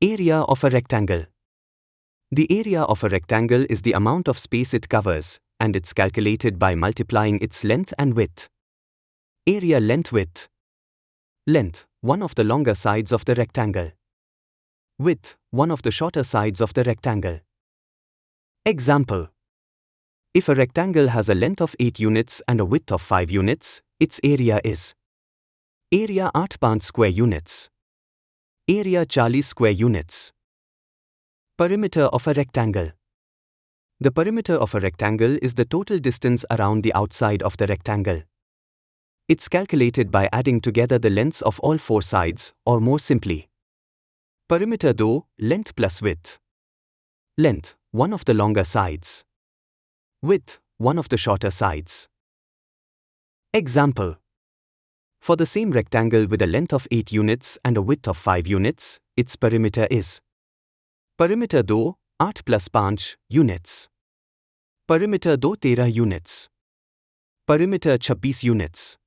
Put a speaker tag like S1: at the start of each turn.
S1: Area of a rectangle. The area of a rectangle is the amount of space it covers, and it's calculated by multiplying its length and width. Area length width. Length, one of the longer sides of the rectangle. Width, one of the shorter sides of the rectangle. Example. If a rectangle has a length of 8 units and a width of 5 units, its area is area 8 square units. Area 40 square units. Perimeter of a rectangle. The perimeter of a rectangle is the total distance around the outside of the rectangle. It's calculated by adding together the lengths of all 4 sides, or more simply, perimeter though, length plus width. Length, one of the longer sides. Width, one of the shorter sides. Example. For the same rectangle with a length of 8 units and a width of 5 units, its perimeter is perimeter though, 8 plus 5 units. Perimeter though 13 units. Perimeter 26 units.